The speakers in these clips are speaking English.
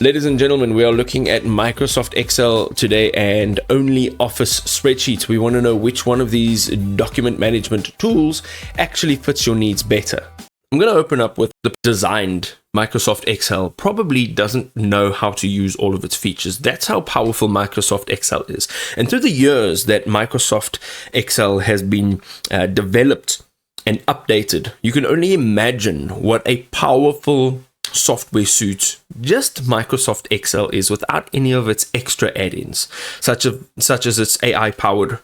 Ladies and gentlemen, we are looking at Microsoft Excel today and OnlyOffice Spreadsheet. We want to know which one of these document management tools actually fits your needs better. I'm going to open up with the designed Microsoft Excel. Probably doesn't know how to use all of its features. That's how powerful Microsoft Excel is. And through the years that Microsoft Excel has been developed and updated, you can only imagine what a powerful software suite just Microsoft Excel is without any of its extra add-ins, such as its AI-powered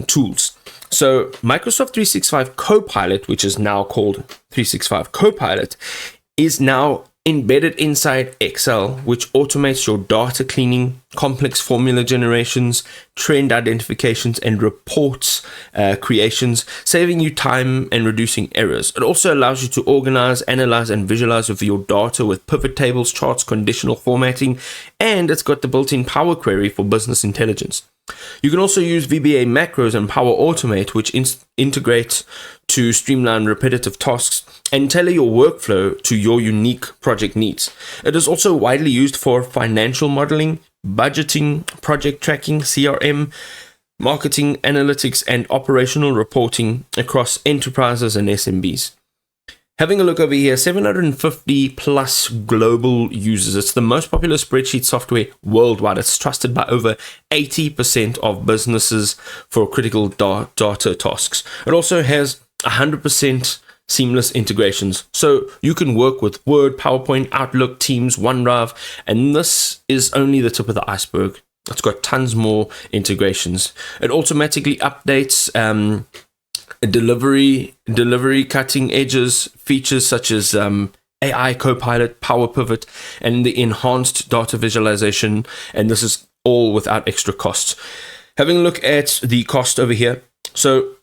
tools. So Microsoft 365 Copilot, which is now called 365 Copilot, is now embedded inside Excel, which automates your data cleaning, complex formula generations, trend identifications, and reports creations, saving you time and reducing errors. It also allows you to organize, analyze, and visualize your data with pivot tables, charts, conditional formatting, and it's got the built-in Power Query for business intelligence. You can also use VBA macros and Power Automate, which integrate to streamline repetitive tasks and tailor your workflow to your unique project needs. It is also widely used for financial modeling, budgeting, project tracking, CRM, marketing, analytics, and operational reporting across enterprises and SMBs. Having a look over here, 750 plus global users. It's the most popular spreadsheet software worldwide. It's trusted by over 80% of businesses for critical data tasks. It also has 100% seamless integrations. So you can work with Word, PowerPoint, Outlook, Teams, OneDrive, and this is only the tip of the iceberg. It's got tons more integrations. It automatically updates delivery cutting edges features such as AI Copilot, Power Pivot, and the enhanced data visualization, and this is all without extra costs. Having a look at the cost over here, so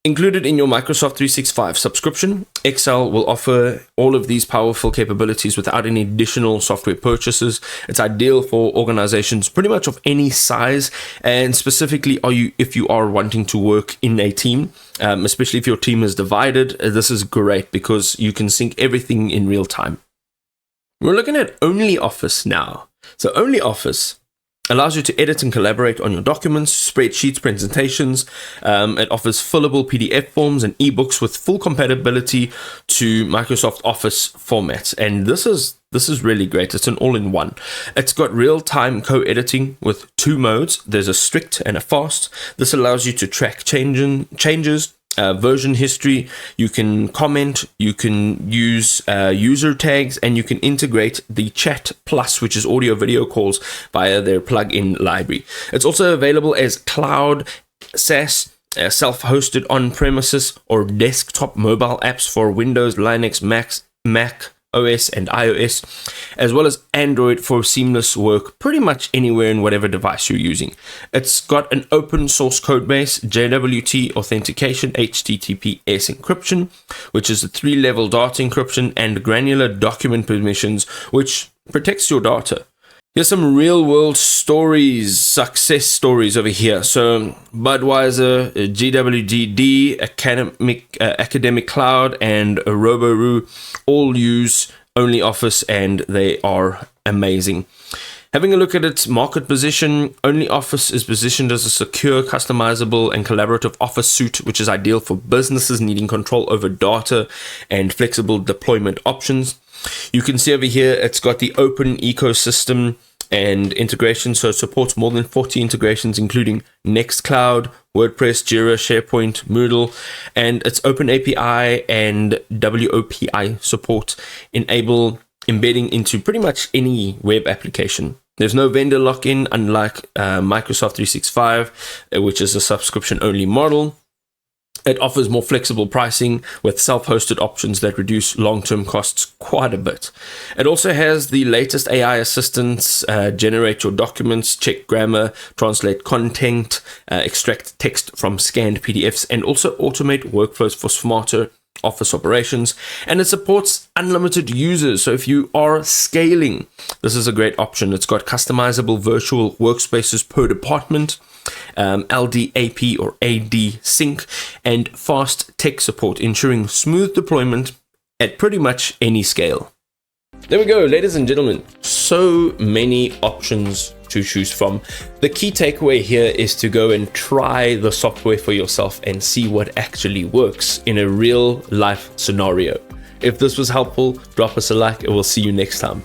included in your Microsoft 365 subscription, Excel will offer all of these powerful capabilities without any additional software purchases. It's ideal for organizations pretty much of any size, and specifically if you are wanting to work in a team, especially if your team is divided, this is great because you can sync everything in real time. We're looking at OnlyOffice now. So OnlyOffice allows you to edit and collaborate on your documents, spreadsheets, presentations. It offers fillable PDF forms and ebooks with full compatibility to Microsoft Office formats. And this is really great. It's an all-in-one. It's got real-time co-editing with two modes. There's a strict and a fast. This allows you to track changes, version history. You can comment, you can use user tags, and you can integrate the Chat Plus, which is audio video calls, via their plugin library. It's also available as cloud, SaaS, self-hosted on-premises, or desktop mobile apps for Windows, Linux, Mac OS and iOS, as well as Android for seamless work pretty much anywhere in whatever device you're using. It's got an open source code base, JWT authentication, HTTPS encryption, which is a 3-level data encryption, and granular document permissions, which protects your data. Here's some real-world stories, success stories over here. So Budweiser, GWGD, Academic Cloud, and Roboroo all use OnlyOffice, and they are amazing. Having a look at its market position, OnlyOffice is positioned as a secure, customizable, and collaborative office suite, which is ideal for businesses needing control over data and flexible deployment options. You can see over here, it's got the open ecosystem and integration, so it supports more than 40 integrations, including Nextcloud, WordPress, Jira, SharePoint, Moodle, and its Open API and WOPI support enable embedding into pretty much any web application. There's no vendor lock-in, unlike Microsoft 365, which is a subscription-only model. It offers more flexible pricing with self-hosted options that reduce long-term costs quite a bit. It also has the latest AI assistants, generate your documents, check grammar, translate content, extract text from scanned PDFs, and also automate workflows for smarter office operations. And it supports unlimited users. So if you are scaling, this is a great option. It's got customizable virtual workspaces per department, LDAP or AD sync, and fast tech support, ensuring smooth deployment at pretty much any scale. There we go, ladies and gentlemen. So many options to choose from. The key takeaway here is to go and try the software for yourself and see what actually works in a real life scenario. If this was helpful, drop us a like and we'll see you next time.